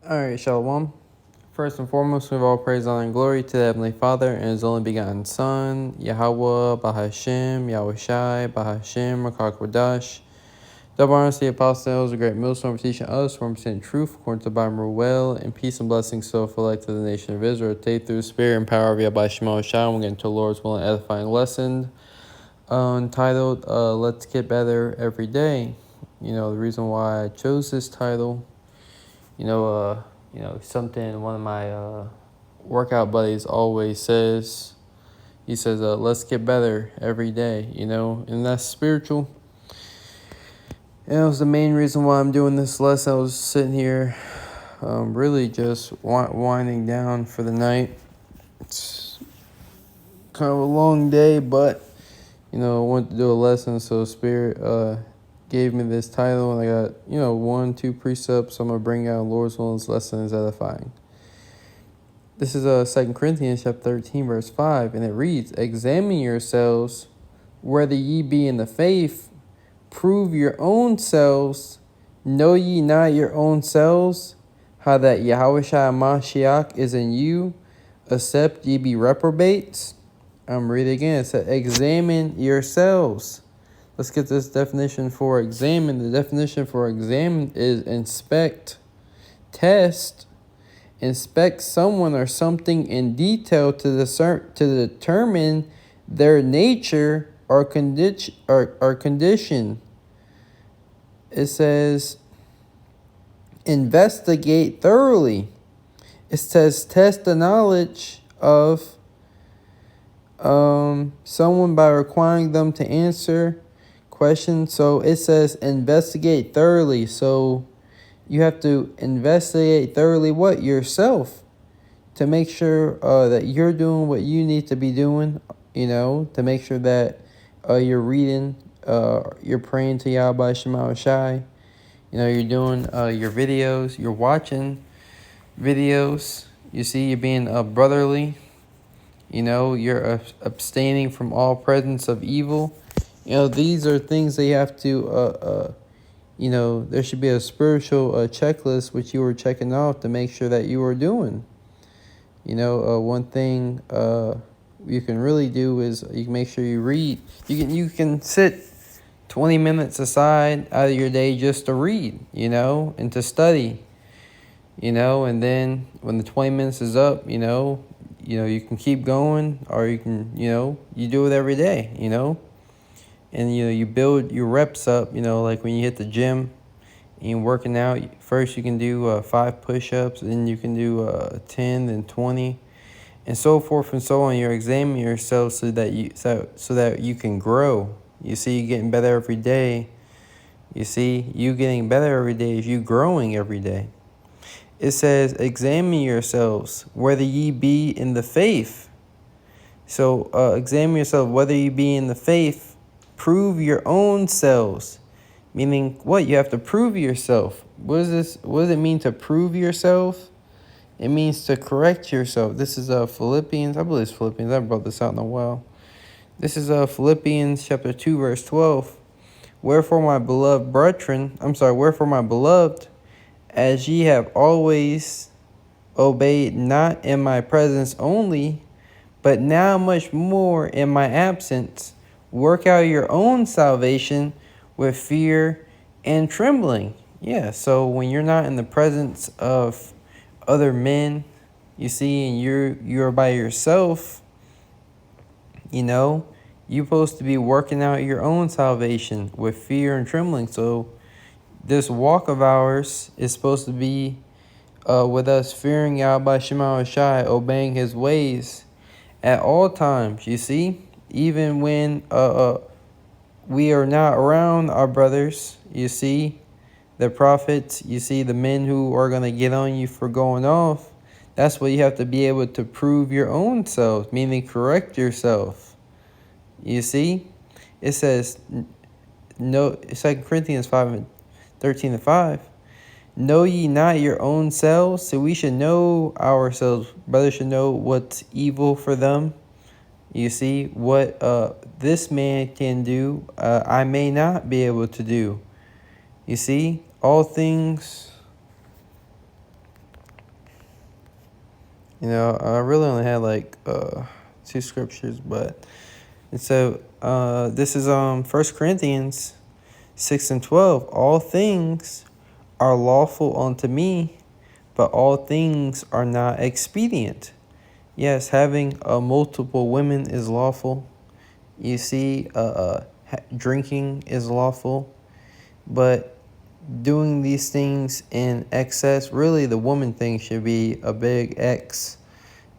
Alright, Shalom. First and foremost, we have all praise, honor, and glory to the Heavenly Father and His only begotten Son, Yahweh, Bahashem, Yahweh Shai, Bahashem, Rakak Wadash. Double honors to the apostles, a great millstone for teaching us, for percent truth, according to the Bible well, and peace and blessings so elect to the nation of Israel, take through the spirit and power of Yahweh Shema Shai. We'll get into the Lord's will and edifying lesson entitled, Let's Get Better Every Day. The reason why I chose this title, something one of my workout buddies always says. He says, let's get better every day, and that's spiritual. And it was the main reason why I'm doing this lesson. I was sitting here really just winding down for the night. It's kind of a long day, but, I wanted to do a lesson, so Spirit gave me this title, and I got, 2 precepts I'm going to bring out. Lord's will, this lesson is edifying. This is 2 Corinthians chapter 13, verse 5, and it reads, Examine yourselves whether ye be in the faith, prove your own selves, know ye not your own selves, how that Yahushua Mashiach is in you, except ye be reprobates. I'm reading again. It said, examine yourselves. Let's get this definition for examine. The definition for examine is inspect, test, inspect someone or something in detail to determine their nature or condition. It says investigate thoroughly. It says test the knowledge of someone by requiring them to answer questions. So it says investigate thoroughly. So you have to investigate thoroughly what? Yourself, to make sure that you're doing what you need to be doing, to make sure that you're reading, you're praying to Yahweh Shema Shai, you're doing your videos, you're watching videos, you're being brotherly, you're abstaining from all presence of evil. These are things that you have to there should be a spiritual checklist which you are checking off to make sure that you are doing. One thing you can really do is you can make sure you read. You can sit 20 minutes aside out of your day just to read, and to study, and then when the 20 minutes is up, you can keep going, or you can, you do it every day, and you build your reps up, like when you hit the gym and you're working out. First you can do 5 push-ups, then you can do 10, then 20, and so forth and so on. You're examining yourself so that you can grow. You see, you're getting better every day. You see, you getting better every day is you growing every day. It says, examine yourselves whether ye be in the faith. So examine yourself whether ye be in the faith. Prove your own selves. Meaning what? You have to prove yourself. What does it mean to prove yourself? It means to correct yourself. This is Philippians. I believe it's Philippians. I brought this out in a while. This is Philippians chapter 2, verse 12. Wherefore my beloved, as ye have always obeyed, not in my presence only, but now much more in my absence, work out your own salvation with fear and trembling. Yeah, so when you're not in the presence of other men, and you're by yourself, you're supposed to be working out your own salvation with fear and trembling. So this walk of ours is supposed to be with us fearing Yahweh Shema Shai, obeying his ways at all times, even when we are not around our brothers, the prophets, the men who are going to get on you for going off. That's what you have to be able to prove your own self, meaning correct yourself. It says, 2 Corinthians 5:13-5, know ye not your own selves? So we should know ourselves. Brothers should know what's evil for them. What this man can do, I may not be able to do. All things I really only had like 2 scriptures, but and so this is 1 Corinthians 6:12. All things are lawful unto me, but all things are not expedient. Yes, having multiple women is lawful. You see, drinking is lawful, but doing these things in excess, really the woman thing should be a big X.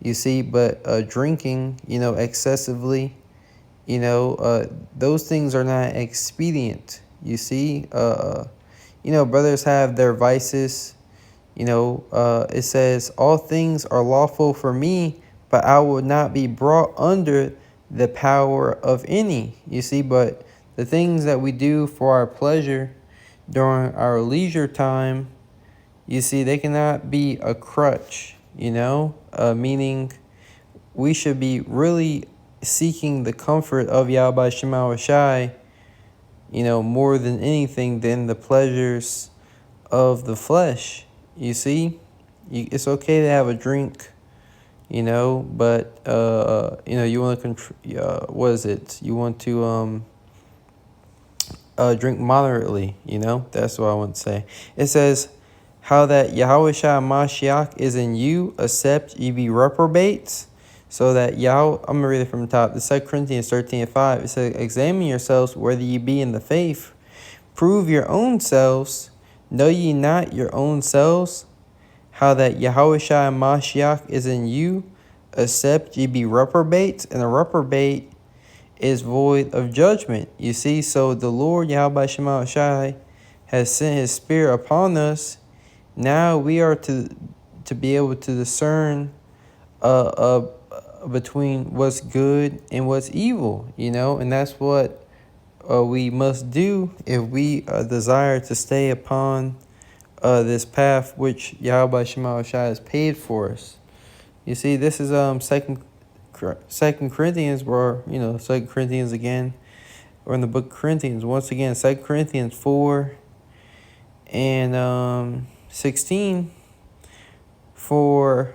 You see, but drinking, excessively, those things are not expedient. You see, brothers have their vices. It says, all things are lawful for me, but I will not be brought under the power of any. You see, but the things that we do for our pleasure during our leisure time, you see, they cannot be a crutch, meaning we should be really seeking the comfort of Yahweh Shema Shai, more than anything than the pleasures of the flesh. You see, it's okay to have a drink, but you want to what is it? You want to drink moderately. That's what I want to say. It says, "How that Yahweh Shai Mashiach is in you, except ye be reprobates." So that Yahweh, I'm gonna read it from the top. The 2 Corinthians 13:5. It says, "Examine yourselves whether ye be in the faith. Prove your own selves. Know ye not your own selves, how that Yahweh Shai Mashiach is in you, except ye be reprobates?" And a reprobate is void of judgment. You see, so the Lord Yahweh Shema Shai has sent his spirit upon us. Now we are to be able to discern between what's good and what's evil, and that's what we must do if we desire to stay upon this path which Yahweh Shema Shai has paid for us. You see, this is Second Corinthians, or 2 Corinthians again, or in the book of Corinthians once again, 2 Corinthians 4 and 16. For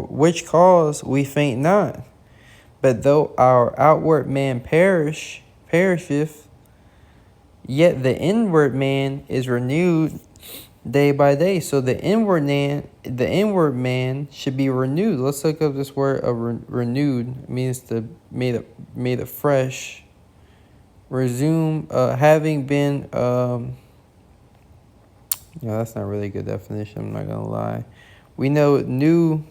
which cause we faint not, but though our outward man perisheth, yet the inward man is renewed day by day. So the inward man should be renewed. Let's look up this word of renewed. It means to made afresh. Resume, having been. That's not really a good definition. I'm not gonna lie. We know new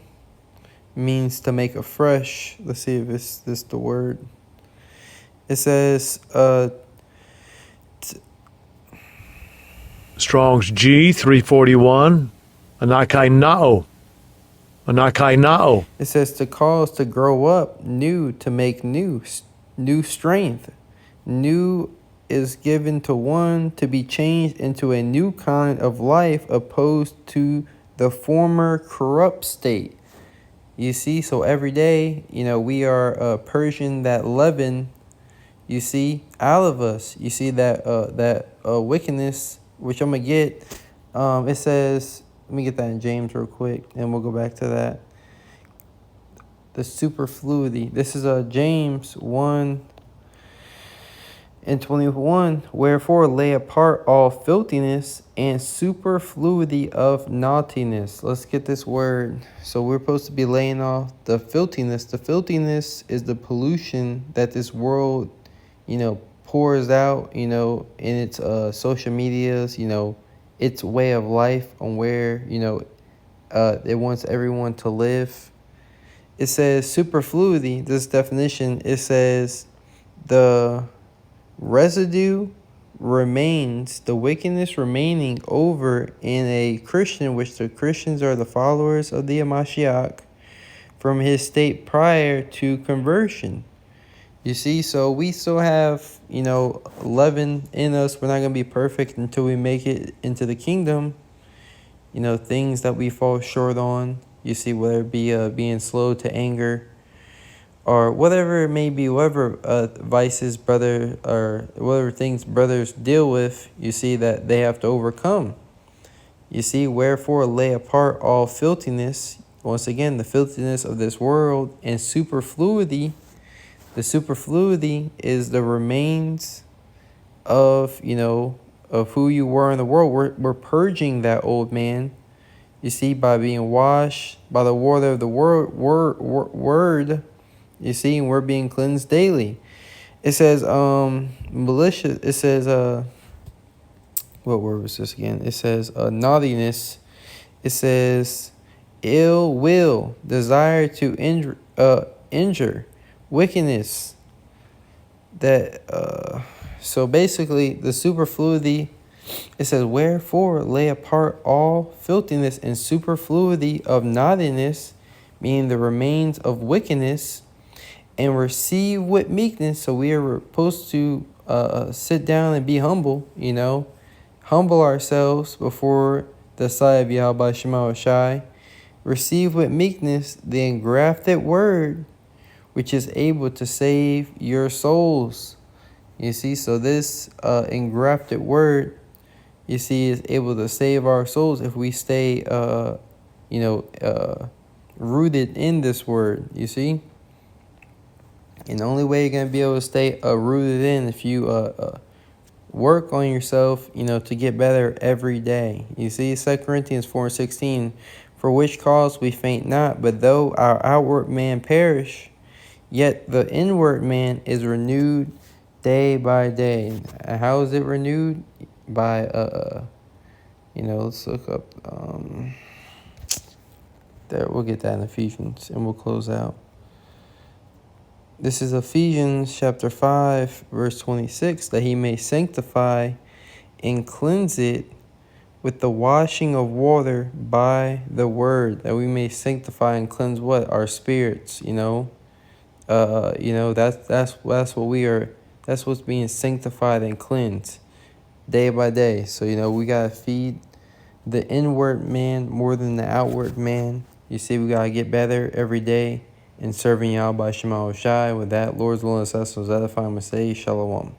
means to make afresh. Let's see if it's this the word. It says Strong's G 341. Anakainao. It says to cause to grow up, new, to make new strength. New is given to one to be changed into a new kind of life, opposed to the former corrupt state. You see, so every day, we are purging that leaven, you see, out of us. You see that wickedness, which I'm going to get. It says, let me get that in James real quick, and we'll go back to that. The superfluity. This is James 1:21. Wherefore lay apart all filthiness and superfluity of naughtiness. Let's get this word. So we're supposed to be laying off the filthiness. The filthiness is the pollution that this world, pours out, in its social medias, its way of life, on where, it wants everyone to live. It says superfluity, this definition, it says the residue remains, the wickedness remaining over in a Christian, which the Christians are the followers of the Mashiach, from his state prior to conversion. You see, so we still have, leaven in us. We're not going to be perfect until we make it into the kingdom. Things that we fall short on. You see, whether it be being slow to anger, or whatever it may be, whatever vices or whatever things brothers deal with, you see that they have to overcome. You see, wherefore lay apart all filthiness. Once again, the filthiness of this world and superfluity. The superfluity is the remains of, of who you were in the world. We're purging that old man, you see, by being washed by the water of the word, you see, and we're being cleansed daily. It says, malicious, it says, what word was this again? It says, naughtiness. It says, ill will, desire to injure, wickedness. So basically, the superfluity, it says, wherefore lay apart all filthiness and superfluity of naughtiness, meaning the remains of wickedness, and receive with meekness. So we are supposed to sit down and be humble, humble ourselves before the sight of Yahweh Shema Shai. Receive with meekness the engrafted word, which is able to save your souls. You see, so this engrafted word, you see, is able to save our souls if we stay, rooted in this word, you see. And the only way you're going to be able to stay rooted in if you work on yourself, to get better every day. You see, 2 Corinthians 4:16, for which cause we faint not, but though our outward man perish, yet the inward man is renewed day by day. How is it renewed? By, let's look up, there, we'll get that in Ephesians, and we'll close out. This is Ephesians chapter 5, verse 26, that he may sanctify and cleanse it with the washing of water by the word, that we may sanctify and cleanse what? Our spirits, that's what we are, that's what's being sanctified and cleansed day by day. So, we got to feed the inward man more than the outward man. You see, we got to get better every day in serving Yahweh Shema Shai. With that, Lord's willing, us, edifying, say, Shalom.